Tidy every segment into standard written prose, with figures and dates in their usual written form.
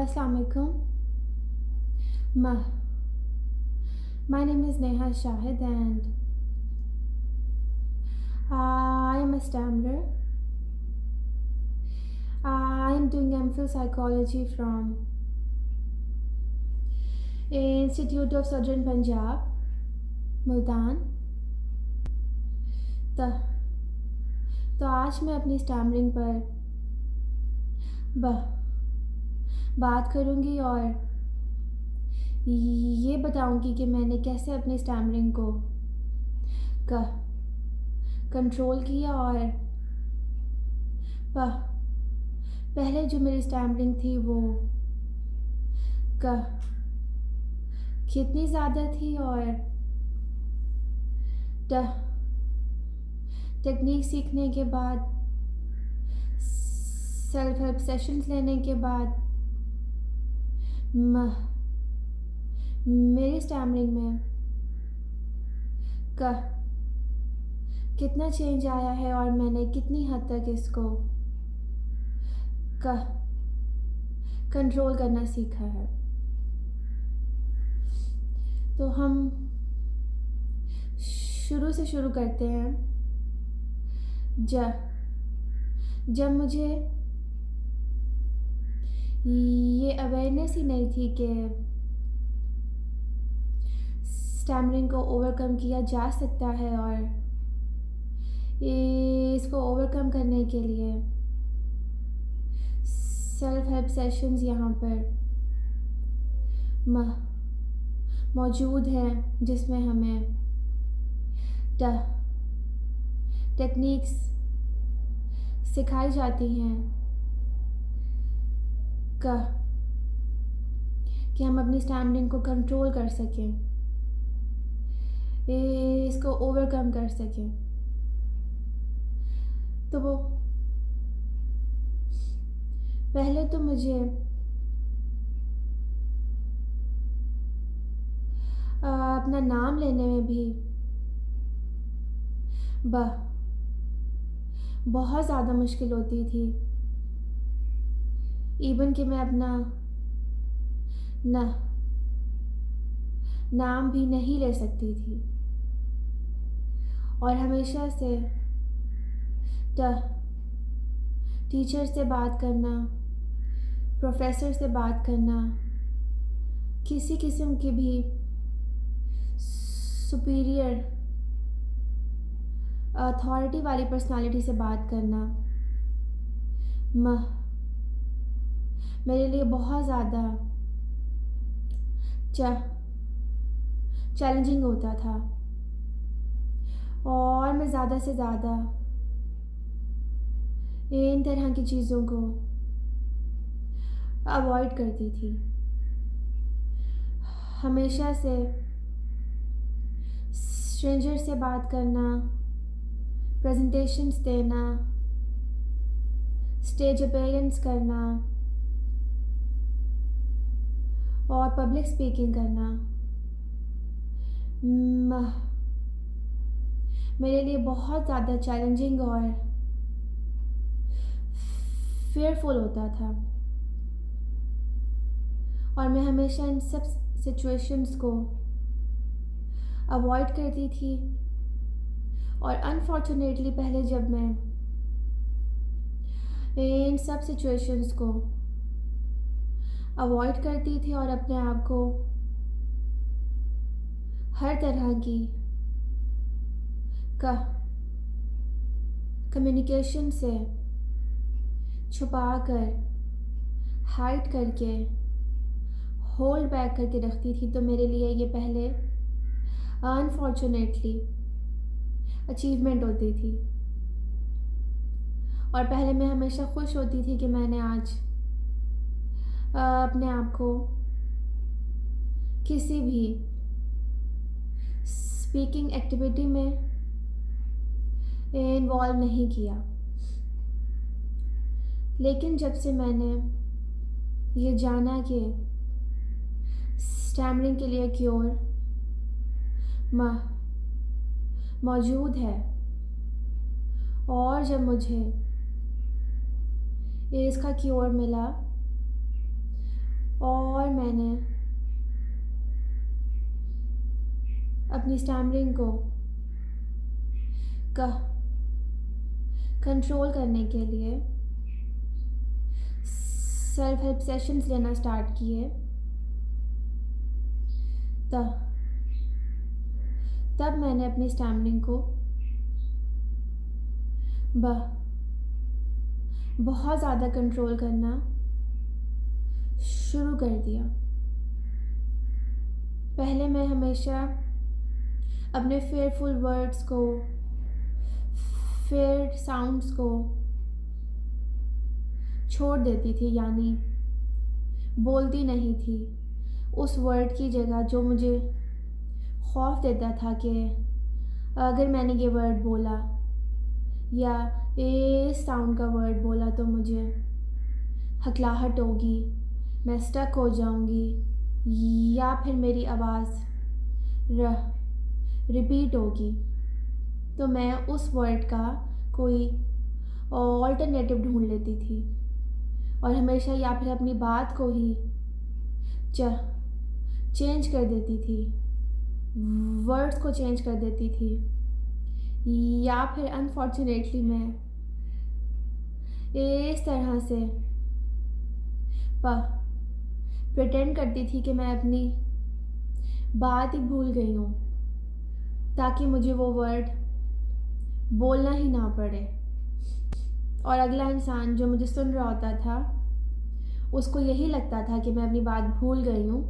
Assalamu alaikum. My, my name is Neha Shahid and I am a stammerer. I am doing MPhil Psychology from Institute of Southern Punjab, Multan. तो तो आज मैं अपनी stammering पर बात करूँगी और ये बताऊँगी कि मैंने कैसे अपनी स्टैमरिंग को कंट्रोल किया और पहले जो मेरी स्टैमरिंग थी वो कितनी ज़्यादा थी और टेक्निक सीखने के बाद, सेल्फ हेल्प सेशंस लेने के बाद मेरी स्टैमरिंग में कितना चेंज आया है और मैंने कितनी हद तक इसको कंट्रोल करना सीखा है। तो हम शुरू से शुरू करते हैं। जब मुझे ये अवेयरनेस ही नहीं थी कि स्टैमरिंग को ओवरकम किया जा सकता है और इसको ओवरकम करने के लिए सेल्फ हेल्प सेशंस यहाँ पर मौजूद हैं, जिसमें हमें टेक्निक्स सिखाई जाती हैं कि हम अपनी स्टैमरिंग को कंट्रोल कर सकें, इसको ओवरकम कर सकें। तो वो पहले तो मुझे अपना नाम लेने में भी बहुत ज़्यादा मुश्किल होती थी। इवन कि मैं अपना नाम भी नहीं ले सकती थी और हमेशा से टीचर से बात करना, प्रोफेसर से बात करना, किसी किस्म की भी सुपीरियर अथॉरिटी वाली पर्सनालिटी से बात करना मेरे लिए बहुत ज़्यादा चैलेंजिंग होता था और मैं ज़्यादा से ज़्यादा इन तरह की चीज़ों को अवॉइड करती थी। हमेशा से स्ट्रेंजर से बात करना, प्रेजेंटेशंस देना, स्टेज अपीयरेंस करना और पब्लिक स्पीकिंग करना मेरे लिए बहुत ज़्यादा चैलेंजिंग और फेयरफुल होता था और मैं हमेशा इन सब सिचुएशंस को अवॉइड करती थी। और अनफॉर्चुनेटली पहले जब मैं इन सब सिचुएशंस को अवॉइड करती थी और अपने आप को हर तरह की कम्युनिकेशन से छुपा कर, हाइड करके, होल्ड बैक करके रखती थी, तो मेरे लिए ये पहले अनफॉर्चुनेटली अचीवमेंट होती थी और पहले मैं हमेशा खुश होती थी कि मैंने आज अपने आप को किसी भी स्पीकिंग एक्टिविटी में इन्वॉल्व नहीं किया। लेकिन जब से मैंने ये जाना कि स्टैमरिंग के लिए क्योर मौजूद है और जब मुझे इसका क्योर मिला और मैंने अपनी स्टैमरिंग को कंट्रोल करने के लिए सेल्फ हेल्प सेशंस लेना स्टार्ट किए। तब मैंने अपनी स्टैमरिंग को बहुत ज़्यादा कंट्रोल करना शुरू कर दिया। पहले मैं हमेशा अपने फेयरफुल वर्ड्स को, फेयर साउंड्स को छोड़ देती थी, यानी बोलती नहीं थी उस वर्ड की जगह जो मुझे खौफ देता था कि अगर मैंने ये वर्ड बोला या इस साउंड का वर्ड बोला तो मुझे हकलाहट होगी, मैं स्टक हो जाऊंगी या फिर मेरी आवाज़ रिपीट होगी। तो मैं उस वर्ड का कोई ऑल्टरनेटिव ढूंढ लेती थी और हमेशा या फिर अपनी बात को ही चेंज कर देती थी, वर्ड्स को चेंज कर देती थी, या फिर अनफॉर्चुनेटली मैं इस तरह से प्रिटेंड करती थी कि मैं अपनी बात ही भूल गई हूँ ताकि मुझे वो वर्ड बोलना ही ना पड़े और अगला इंसान जो मुझे सुन रहा होता था उसको यही लगता था कि मैं अपनी बात भूल गई हूँ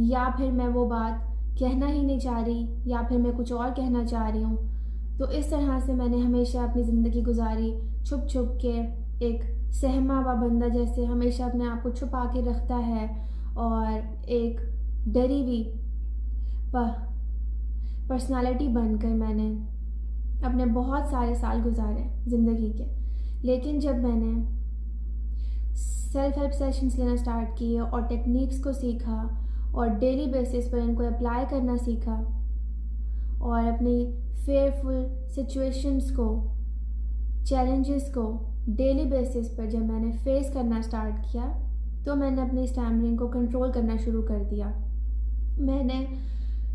या फिर मैं वो बात कहना ही नहीं चाह रही या फिर मैं कुछ और कहना चाह रही हूँ। तो इस तरह से मैंने हमेशा अपनी ज़िंदगी गुजारी, छुप छुप के, एक सहमा हुआ बंदा जैसे हमेशा अपने आप को छुपा के रखता है और एक डरी हुई पर्सनालिटी बनकर मैंने अपने बहुत सारे साल गुजारे ज़िंदगी के। लेकिन जब मैंने सेल्फ हेल्प सेशंस लेना स्टार्ट किए और टेक्निक्स को सीखा और डेली बेसिस पर इनको अप्लाई करना सीखा और अपनी फेयरफुल सिचुएशंस को, चैलेंजेस को डेली बेसिस पर जब मैंने फेस करना स्टार्ट किया तो मैंने अपनी स्टैमरिंग को कंट्रोल करना शुरू कर दिया। मैंने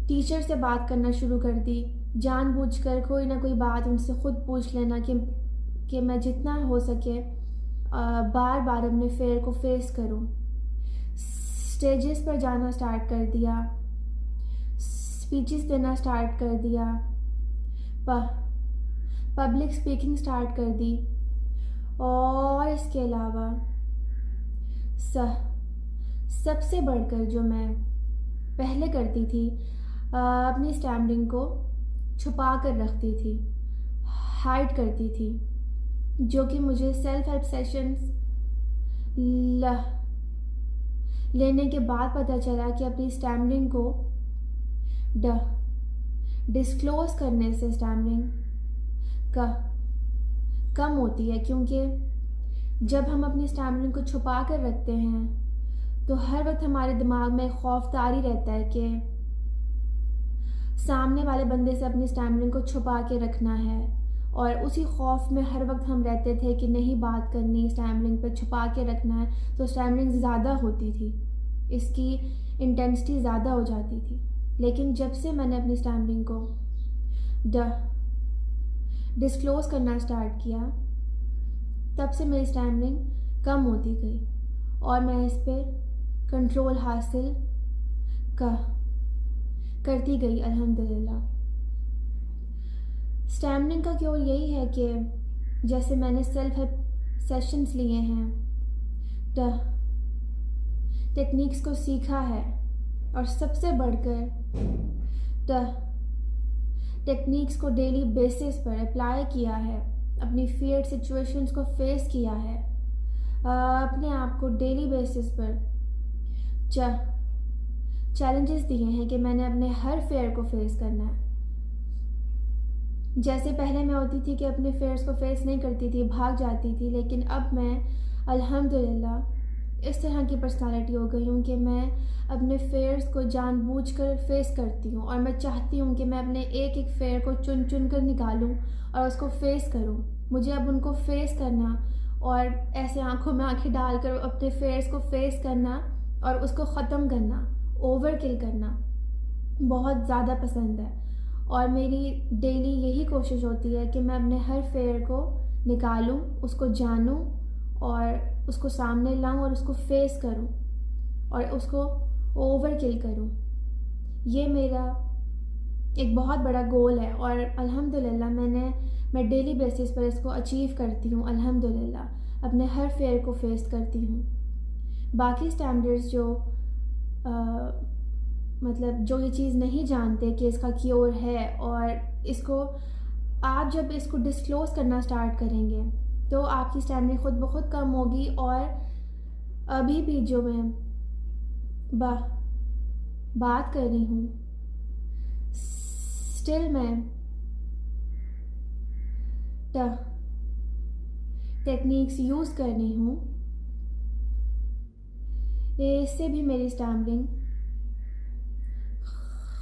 टीचर से बात करना शुरू कर दी, जानबूझकर कोई ना कोई बात उनसे ख़ुद पूछ लेना कि मैं जितना हो सके बार बार अपने फेयर को फेस करूं। स्टेजेस पर जाना स्टार्ट कर दिया, स्पीचेस देना स्टार्ट कर दिया, पब्लिक स्पीकिंग स्टार्ट कर दी और इसके अलावा सबसे बढ़कर जो मैं पहले करती थी अपनी स्टैमरिंग को छुपा कर रखती थी, हाइड करती थी, जो कि मुझे सेल्फ हेल्प सेशंस लेने के बाद पता चला कि अपनी स्टैमरिंग को डिस्क्लोज़ करने से स्टैमरिंग कम होती है, क्योंकि जब हम अपनी स्टैमरिंग को छुपा कर रखते हैं तो हर वक्त हमारे दिमाग में खौफ तारी रहता है कि सामने वाले बंदे से अपनी स्टैमरिंग को छुपा के रखना है और उसी खौफ में हर वक्त हम रहते थे कि नहीं बात करनी, स्टैमरिंग पे छुपा के रखना है। तो स्टैमरिंग ज़्यादा होती थी, इसकी इंटेंसिटी ज़्यादा हो जाती थी। लेकिन जब से मैंने अपनी स्टैमरिंग को डिस्क्लोज़ करना स्टार्ट किया तब से मेरी स्टैमरिंग कम होती गई और मैं इस पर कंट्रोल हासिल करती गई अल्हम्दुलिल्लाह। स्टैमरिंग का क्योर यही है कि जैसे मैंने सेल्फ हेल्प सेशंस लिए हैं, टेक्निक्स को सीखा है और सबसे बढ़कर टेक्निक्स को डेली बेसिस पर अप्लाई किया है, अपनी फियर सिचुएशंस को फेस किया है, अपने आप को डेली बेसिस पर चैलेंजेस दिए हैं कि मैंने अपने हर फेयर को फेस करना है। जैसे पहले मैं होती थी कि अपने फेयर्स को फेस नहीं करती थी, भाग जाती थी, लेकिन अब मैं अल्हम्दुलिल्लाह इस तरह की पर्सनालिटी हो गई हूँ कि मैं अपने फेयर्स को जानबूझकर फेस करती हूँ और मैं चाहती हूँ कि मैं अपने एक एक फेयर को चुन चुन कर निकालूँ और उसको फेस करूँ। मुझे अब उनको फेस करना और ऐसे आंखों में आंखें डालकर अपने फेयर्स को फेस करना और उसको ख़त्म करना, ओवर किल करना बहुत ज़्यादा पसंद है। और मेरी डेली यही कोशिश होती है कि मैं अपने हर फेयर को निकालूं, उसको जानूं और उसको सामने लाऊं और उसको फेस करूं और उसको ओवर किल करूं। ये मेरा एक बहुत बड़ा गोल है और अल्हम्दुलिल्लाह मैं डेली बेसिस पर इसको अचीव करती हूँ। अल्हम्दुलिल्लाह अपने हर फेयर को फेस करती हूँ। बाकी स्टैंडर्ड्स जो मतलब जो ये चीज़ नहीं जानते कि इसका क्योर है, और इसको आप जब इसको डिस्क्लोज़ करना स्टार्ट करेंगे तो आपकी स्टैंडर्ड खुद ब खुद कम होगी। और अभी भी जो मैं बात कर रही हूँ, स्टिल मैं टेक्निक्स यूज़ कर रही हूँ। इससे भी मेरी स्टैम्पलिंग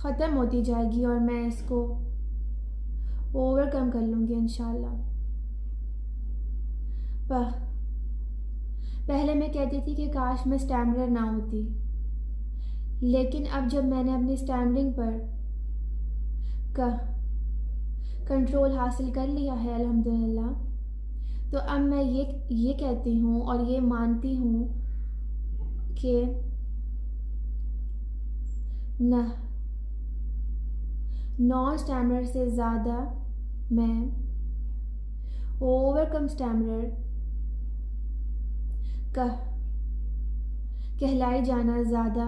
ख़त्म होती जाएगी और मैं इसको ओवरकम कर लूँगी इंशाल्लाह। पहले मैं कहती थी कि काश मैं स्टैमरर ना होती, लेकिन अब जब मैंने अपनी स्टैम्पलिंग पर कंट्रोल हासिल कर लिया है अल्हम्दुलिल्लाह, तो अब मैं ये कहती हूँ और ये मानती हूँ कि नॉन स्टैमरर से ज़्यादा मैं ओवरकम स्टैमरर कहलाई जाना ज़्यादा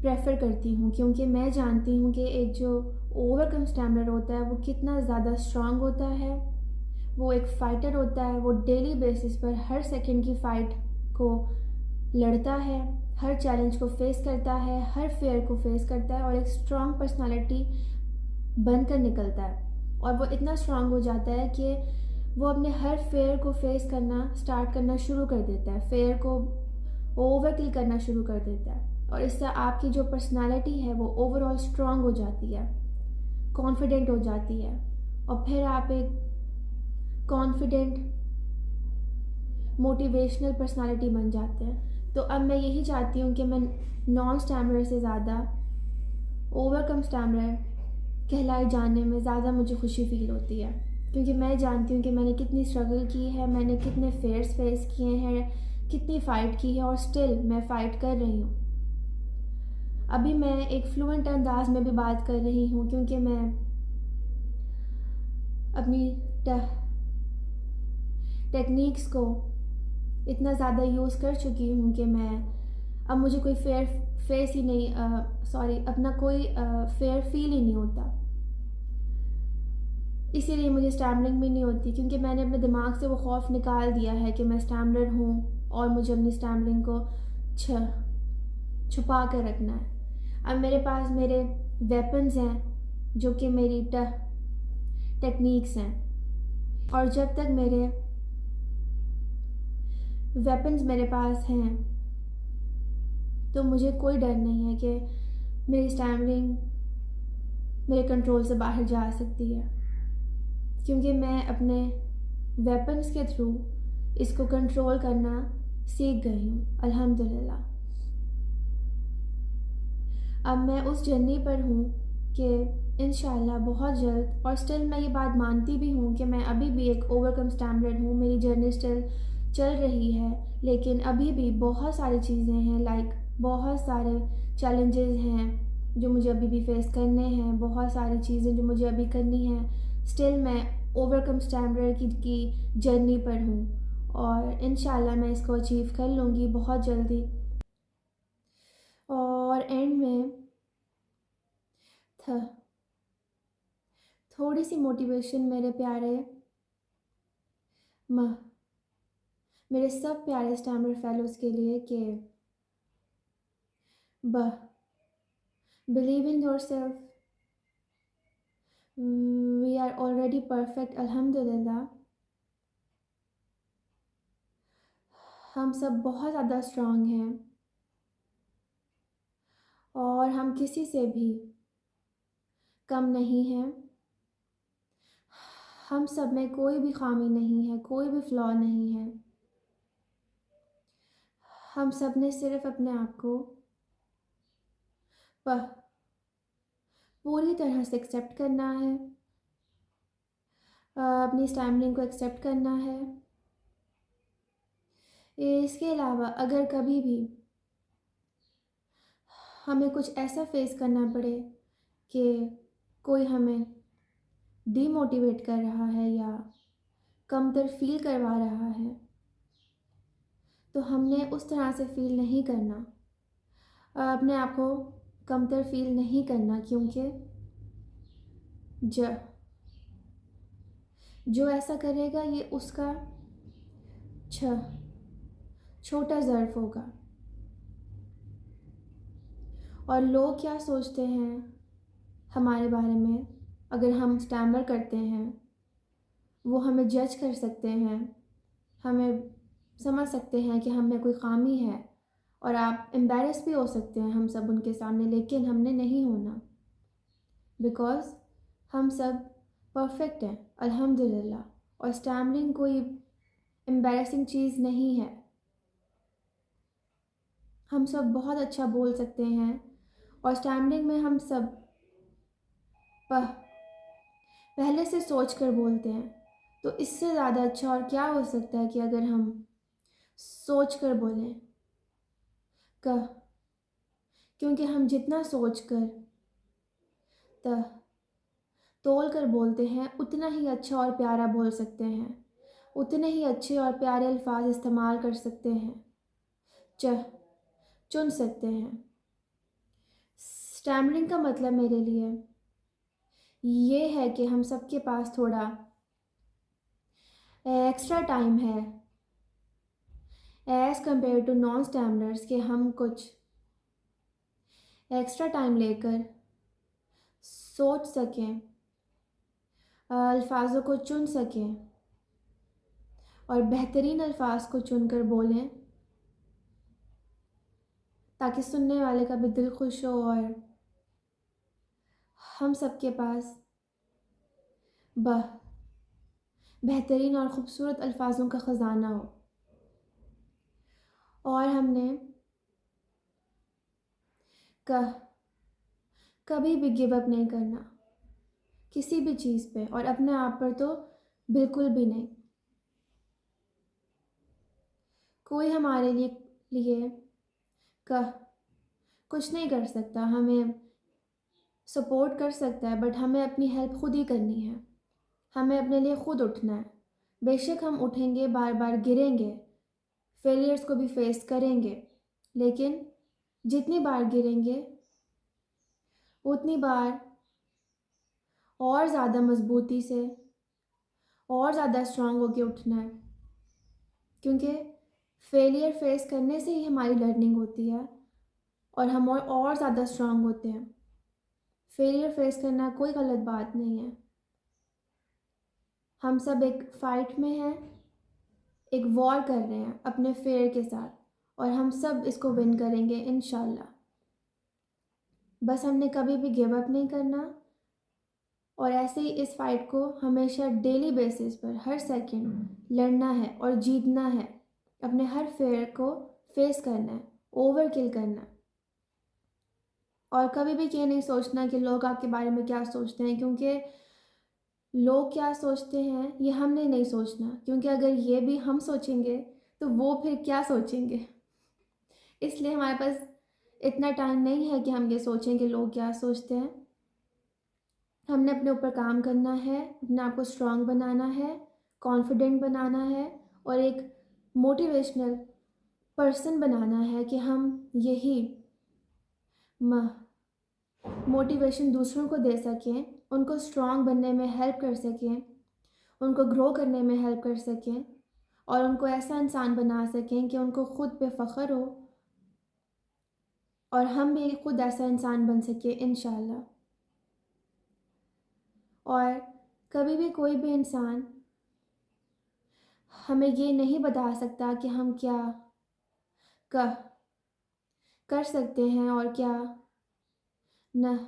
प्रेफर करती हूँ, क्योंकि मैं जानती हूँ कि एक जो ओवरकम स्टैमरर होता है वो कितना ज़्यादा स्ट्रांग होता है। वो एक फ़ाइटर होता है, वो डेली बेसिस पर हर सेकंड की फ़ाइट को लड़ता है, हर चैलेंज को फेस करता है, हर फेयर को फेस करता है और एक स्ट्रांग पर्सनालिटी बनकर निकलता है। और वो इतना स्ट्रांग हो जाता है कि वो अपने हर फेयर को फेस करना स्टार्ट करना शुरू कर देता है, फेयर को ओवरकिल करना शुरू कर देता है। और इससे आपकी जो पर्सनालिटी है वो ओवरऑल स्ट्रांग हो जाती है, कॉन्फिडेंट हो जाती है, और फिर आप एक कॉन्फिडेंट मोटिवेशनल पर्सनालिटी बन जाते हैं। तो अब मैं यही चाहती हूँ कि मैं नॉन स्टैमरर से ज़्यादा ओवरकम स्टैमरर कहलाए जाने में ज़्यादा मुझे खुशी फील होती है, क्योंकि मैं जानती हूँ कि मैंने कितनी स्ट्रगल की है, मैंने कितने फेयर्स फेस किए हैं, कितनी फ़ाइट की है और स्टिल मैं फ़ाइट कर रही हूँ। अभी मैं एक फ्लुएंट अंदाज में भी बात कर रही हूँ, क्योंकि मैं अपनी टेक्निक्स को इतना ज़्यादा यूज़ कर चुकी हूँ कि मैं अब मुझे कोई फेस ही नहीं अपना कोई फेयर फील ही नहीं होता। इसीलिए मुझे स्टैमरिंग भी नहीं होती, क्योंकि मैंने अपने दिमाग से वो खौफ निकाल दिया है कि मैं स्टैमरर हूँ और मुझे अपनी स्टैमरिंग को छुपा कर रखना है। अब मेरे पास मेरे वेपन्स हैं जो कि मेरी टेक्निक्स हैं, और जब तक मेरे वेपन्स मेरे पास हैं तो मुझे कोई डर नहीं है कि मेरी स्टैमरिंग मेरे कंट्रोल से बाहर जा सकती है, क्योंकि मैं अपने वेपन्स के थ्रू इसको कंट्रोल करना सीख गई हूँ अल्हम्दुलिल्लाह। अब मैं उस जर्नी पर हूँ कि इंशाल्लाह बहुत जल्द, और स्टिल मैं ये बात मानती भी हूँ कि मैं अभी भी एक ओवरकम स्टैमरर हूँ, मेरी जर्नी स्टिल चल रही है, लेकिन अभी भी बहुत सारी चीज़ें हैं, बहुत सारे चैलेंजेस हैं जो मुझे अभी भी फेस करने हैं, बहुत सारी चीज़ें जो मुझे अभी करनी है। स्टिल मैं ओवरकम स्टैमरर की जर्नी पर हूँ और इंशाल्लाह मैं इसको अचीव कर लूँगी बहुत जल्दी। और एंड में थोड़ी सी मोटिवेशन मेरे प्यारे मेरे सब प्यारे स्टैमरर फेलोज़ के लिए कि believe in yourself, we are already perfect अल्हम्दुलिल्लाह। हम सब बहुत ज़्यादा स्ट्रांग हैं और हम किसी से भी कम नहीं हैं। हम सब में कोई भी खामी नहीं है, कोई भी फ्लॉ नहीं है। हम सब ने सिर्फ अपने आप को पूरी तरह से एक्सेप्ट करना है, अपनी स्टैमिनिंग को एक्सेप्ट करना है। इसके अलावा अगर कभी भी हमें कुछ ऐसा फेस करना पड़े कि कोई हमें डीमोटिवेट कर रहा है या कमतर फील करवा रहा है, तो हमने उस तरह से फील नहीं करना, अपने आप को कमतर फील नहीं करना, क्योंकि जो ऐसा करेगा ये उसका छोटा ज़र्फ होगा। और लोग क्या सोचते हैं हमारे बारे में, अगर हम स्टैमर करते हैं, वो हमें जज कर सकते हैं, हमें समझ सकते हैं कि हम में कोई खामी है, और आप एम्बैरस भी हो सकते हैं हम सब उनके सामने, लेकिन हमने नहीं होना, बिकॉज़ हम सब परफेक्ट हैं अल्हम्दुलिल्लाह। और स्टैमरिंग कोई एम्बैरसिंग चीज़ नहीं है। हम सब बहुत अच्छा बोल सकते हैं, और स्टैमरिंग में हम सब पहले से सोच कर बोलते हैं। तो इससे ज़्यादा अच्छा और क्या हो सकता है कि अगर हम सोच कर बोलें, क्योंकि हम जितना सोच कर तोल कर बोलते हैं, उतना ही अच्छा और प्यारा बोल सकते हैं, उतने ही अच्छे और प्यारे अल्फाज इस्तेमाल कर सकते हैं, चुन सकते हैं। स्टैमरिंग का मतलब मेरे लिए ये है कि हम सबके पास थोड़ा एक्स्ट्रा टाइम है एज़ कम्पेयर टू नॉन स्टैमरर्स, कि हम कुछ एक्स्ट्रा टाइम लेकर सोच सकें, अल्फाजों को चुन सकें और बेहतरीन अल्फाज को चुनकर बोलें, ताकि सुनने वाले का भी दिल खुश हो और हम सबके पास बेहतरीन और ख़ूबसूरत अल्फाजों का ख़जाना हो। और हमने कभी भी गिव अप नहीं करना किसी भी चीज़ पे, और अपने आप पर तो बिल्कुल भी नहीं। कोई हमारे लिए कुछ नहीं कर सकता, हमें सपोर्ट कर सकता है, बट हमें अपनी हेल्प खुद ही करनी है। हमें अपने लिए खुद उठना है। बेशक हम उठेंगे, बार बार गिरेंगे, फेलियर्स को भी फेस करेंगे, लेकिन जितनी बार गिरेंगे उतनी बार और ज़्यादा मज़बूती से और ज़्यादा स्ट्रांग होके उठना है, क्योंकि फेलियर फेस करने से ही हमारी लर्निंग होती है और हम और ज़्यादा स्ट्रांग होते हैं। फेलियर फेस करना कोई गलत बात नहीं है। हम सब एक फ़ाइट में हैं, एक वॉर कर रहे हैं अपने फेयर के साथ, और हम सब इसको विन करेंगे इंशाल्लाह। बस हमने कभी भी गिव अप नहीं करना, और ऐसे ही इस फाइट को हमेशा डेली बेसिस पर हर सेकंड लड़ना है और जीतना है, अपने हर फेयर को फेस करना है, ओवर किल करना है। और कभी भी ये नहीं सोचना कि लोग आपके बारे में क्या सोचते हैं, क्योंकि लोग क्या सोचते हैं ये हमने नहीं सोचना, क्योंकि अगर ये भी हम सोचेंगे तो वो फिर क्या सोचेंगे। इसलिए हमारे पास इतना टाइम नहीं है कि हम ये सोचें कि लोग क्या सोचते हैं। हमने अपने ऊपर काम करना है, अपने आप को स्ट्रॉन्ग बनाना है, कॉन्फिडेंट बनाना है, और एक मोटिवेशनल पर्सन बनाना है कि हम यही मोटिवेशन दूसरों को दे सकें, उनको स्ट्रॉन्ग बनने में हेल्प कर सकें, उनको ग्रो करने में हेल्प कर सकें, और उनको ऐसा इंसान बना सकें कि उनको ख़ुद पे फ़ख्र हो, और हम भी खुद ऐसा इंसान बन सके इंशाल्लाह। और कभी भी कोई भी इंसान हमें ये नहीं बता सकता कि हम क्या कर सकते हैं और क्या न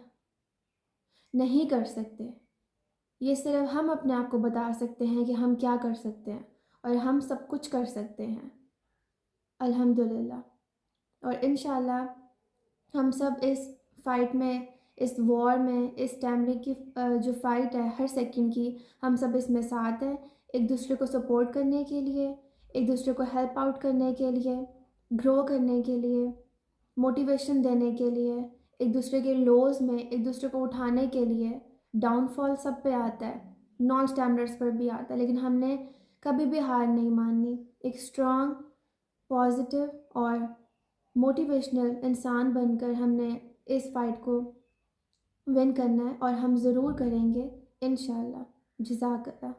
नहीं कर सकते। ये सिर्फ हम अपने आप को बता सकते हैं कि हम क्या कर सकते हैं, और हम सब कुछ कर सकते हैं अल्हम्दुलिल्लाह। और इंशाल्लाह हम सब इस फ़ाइट में, इस वॉर में, इस टैमरिक की जो फ़ाइट है हर सेकंड की, हम सब इसमें साथ हैं, एक दूसरे को सपोर्ट करने के लिए, एक दूसरे को हेल्प आउट करने के लिए, ग्रो करने के लिए, मोटिवेशन देने के लिए, एक दूसरे के लोज़ में एक दूसरे को उठाने के लिए। डाउनफॉल सब पे आता है, नॉन स्टैंडर्ड्स पर भी आता है, लेकिन हमने कभी भी हार नहीं माननी। एक स्ट्रॉन्ग, पॉजिटिव और मोटिवेशनल इंसान बनकर हमने इस फ़ाइट को विन करना है, और हम ज़रूर करेंगे इंशाल्लाह। जज़ाकल्लाह।